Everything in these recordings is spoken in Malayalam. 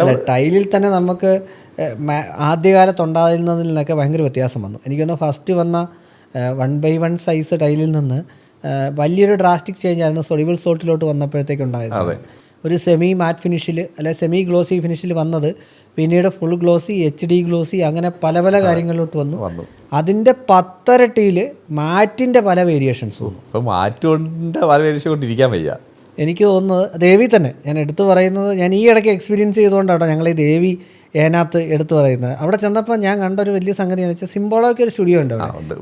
അല്ല, ടൈലിൽ തന്നെ നമുക്ക് ആദ്യകാലത്തുണ്ടായിരുന്നതിൽ നിന്നൊക്കെ ഭയങ്കര വ്യത്യാസം വന്നു. എനിക്കൊന്ന് ഫസ്റ്റ് വന്ന 1x1 സൈസ് ടൈലിൽ നിന്ന് വലിയൊരു ഡ്രാസ്റ്റിക് ചേഞ്ച് ആയിരുന്നു സൊല്യൂബിൾ സോൾട്ടിലോട്ട് വന്നപ്പോഴത്തേക്കുണ്ടായത്. ഒരു സെമി മാറ്റ് ഫിനിഷിൽ അല്ലെ സെമി ഗ്ലോസി ഫിനിഷിൽ വന്നത് പിന്നീട് ഫുൾ ഗ്ലോസി, HD ഗ്ലോസി, അങ്ങനെ പല പല കാര്യങ്ങളിലോട്ട് വന്നു. അതിൻ്റെ 10 ഇരട്ടിയിൽ മാറ്റിൻ്റെ പല വേരിയേഷൻസ് വന്നു. ഇപ്പോൾ മാറ്റുകൊണ്ട് പല വേരിയേഷൻ കൊണ്ടിരിക്കാൻ വയ്യ. എനിക്ക് തോന്നുന്നത് ദേവി തന്നെ ഞാൻ എടുത്തു പറയുന്നത്, ഞാൻ ഈ ഇടയ്ക്ക് എക്സ്പീരിയൻസ് ചെയ്തുകൊണ്ടാണ് ഞങ്ങൾ ഈ ദേവി അതിനകത്ത് എടുത്തു പറയുന്നത്. അവിടെ ചെന്നപ്പോൾ ഞാൻ കണ്ട ഒരു വലിയ സംഗതി എന്ന് വെച്ചാൽ സിംബോളോയ്ക്ക് ഒരു സ്റ്റുഡിയോ ഉണ്ട് അവിടെ,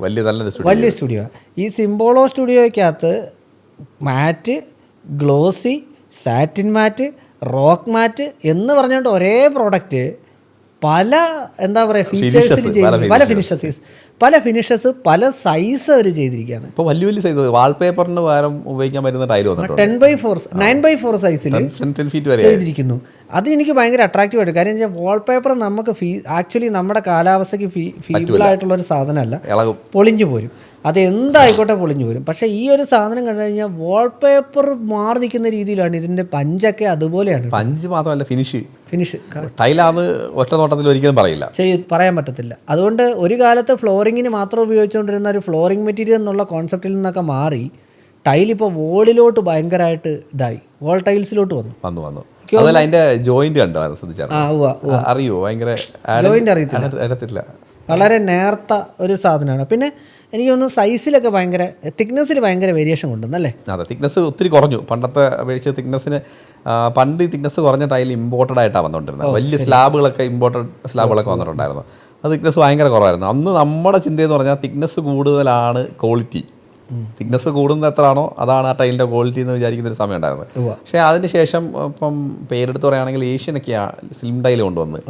വലിയ സ്റ്റുഡിയോ. ഈ സിംബോളോ സ്റ്റുഡിയോയ്ക്കകത്ത് മാറ്റ്, ഗ്ലോസി, സാറ്റിൻ മാറ്റ്, റോക്ക് മാറ്റ് എന്ന് പറഞ്ഞുകൊണ്ട് ഒരേ പ്രോഡക്റ്റ് പല എന്താ പറയുക ഫീച്ചേഴ്സിൽ ചെയ്ത് പല ഫിനിഷസ് പല സൈസ് അവർ ചെയ്തിരിക്കുകയാണ്. ഇപ്പോൾ വലിയ വലിയ സൈസ് വാൾപേപ്പറിന് പകരം ഉപയോഗിക്കാൻ പറ്റുന്ന ടൈൽ വന്നിട്ടുണ്ട്. 10x4 9x4 സൈസിൽ ചെയ്തിരിക്കുന്നു. അത് എനിക്ക് ഭയങ്കര അട്രാക്റ്റീവ് ആയിട്ട്. കാര്യം വെച്ചാൽ വാൾപേപ്പർ നമുക്ക് ആക്ച്വലി നമ്മുടെ കാലാവസ്ഥയ്ക്ക് ഫീബിളായിട്ടുള്ളൊരു സാധനമല്ല, പൊളിഞ്ഞു പോരും. അത് എന്തായിക്കോട്ടെ പൊളിഞ്ഞു വരും. പക്ഷേ ഈ ഒരു സാധനം കണ്ടു കഴിഞ്ഞാൽ വാൾപേപ്പർ മാറി നിൽക്കുന്ന രീതിയിലാണ് ഇതിൻ്റെ പഞ്ചൊക്കെ അതുപോലെയാണ്. പഞ്ച് മാത്രമല്ല ഫിനിഷ് ടൈലാന്ന് ഒറ്റ നോട്ടത്തിൽ ഒരിക്കലും പറയാൻ പറ്റത്തില്ല. അതുകൊണ്ട് ഒരു കാലത്ത് ഫ്ലോറിങ്ങിന് മാത്രം ഉപയോഗിച്ചുകൊണ്ടിരുന്ന ഒരു ഫ്ലോറിംഗ് മെറ്റീരിയൽ എന്നുള്ള കോൺസെപ്റ്റിൽ നിന്നൊക്കെ മാറി ടൈലിപ്പോൾ വോളിലോട്ട് ഭയങ്കരമായിട്ട് ഇതായി, വോൾ ടൈൽസിലോട്ട് വന്നു. അതുപോലെ അതിന്റെ ജോയിന്റ് കണ്ടോ ശ്രദ്ധിച്ചാൽ അറിയോ? ഭയങ്കര ജോയിന്റ് അറിയത്തില്ല, വളരെ നേർത്ത ഒരു സാധനമാണ്. പിന്നെ എനിക്ക് തോന്നുന്നു സൈസിലൊക്കെ ഭയങ്കര തിക്നെസ്സിൽ ഭയങ്കര വേരിയേഷൻ കൊണ്ടുവന്നല്ലേ? അതെ, തിക്നെസ് ഒത്തിരി കുറഞ്ഞു. പണ്ടത്തെ അപേക്ഷിച്ച് തിക്നെസ്സിന് പണ്ട് ഈ തിക്നെസ് കുറഞ്ഞ ടൈൽ ഇമ്പോർട്ടഡ് ആയിട്ടാണ് വന്നുകൊണ്ടിരുന്നത്. വലിയ സ്ലാബുകളൊക്കെ ഇമ്പോർട്ടഡ് സ്ലാബുകളൊക്കെ വന്നിട്ടുണ്ടായിരുന്നു. അത് തിക്നെസ് ഭയങ്കര കുറവായിരുന്നു. അന്ന് നമ്മുടെ ചിന്തയെന്ന് പറഞ്ഞാൽ തിക്നെസ് കൂടുതലാണ് ക്വാളിറ്റി. തിക്നെസ് കൂടുന്നത് എത്രയാണോ അതാണ് ആ ടൈലിൻ്റെ ക്വാളിറ്റി എന്ന് വിചാരിക്കുന്ന ഒരു സമയം ഉണ്ടായിരുന്നത്. പക്ഷേ അതിന് ശേഷം ഇപ്പം പേരെടുത്ത് പറയുകയാണെങ്കിൽ ഏഷ്യനൊക്കെയാണ് സ്ലിം ടൈൽ കൊണ്ടുവന്ന്.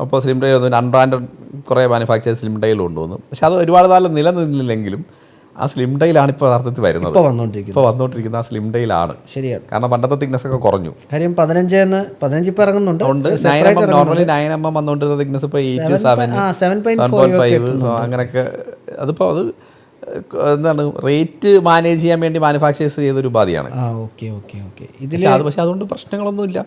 അപ്പോൾ സ്ലിം ടൈൽ വന്നു, അൺബ്രാൻഡഡ് കുറേ മാനുഫാക്ചേഴ്സ് സ്ലിം ടൈൽ കൊണ്ടുവന്നു. പക്ഷെ അത് ഒരുപാട് കാലം നിലനിന്നില്ലെങ്കിലും ആ സ്ലിം ടൈലാണ് ഇപ്പോൾ യഥാർത്ഥത്തിൽ വരുന്നത്. ഇപ്പോൾ വന്നുകൊണ്ടിരിക്കുന്ന ആ സ്ലിം ടൈലാണ്. ശരിയാണ്. കാരണം പണ്ടത്തെ തിക്നെസ് ഒക്കെ കുറഞ്ഞു. കാര്യം 15 ഇപ്പോൾ ഇറങ്ങുന്നുണ്ട്. നോർമലി 9mm വന്നുകൊണ്ടിരുന്ന തിക്നെസ് ഇപ്പോൾ 8, 7.5 അങ്ങനെയൊക്കെ. അതിപ്പോൾ അത് എന്താണ് റേറ്റ് മാനേജ് ചെയ്യാൻ വേണ്ടി മാനുഫാക്ചേഴ്സ് ചെയ്തൊരു ഉപാധിയാണ്. പക്ഷേ അതുകൊണ്ട് പ്രശ്നങ്ങളൊന്നുമില്ല.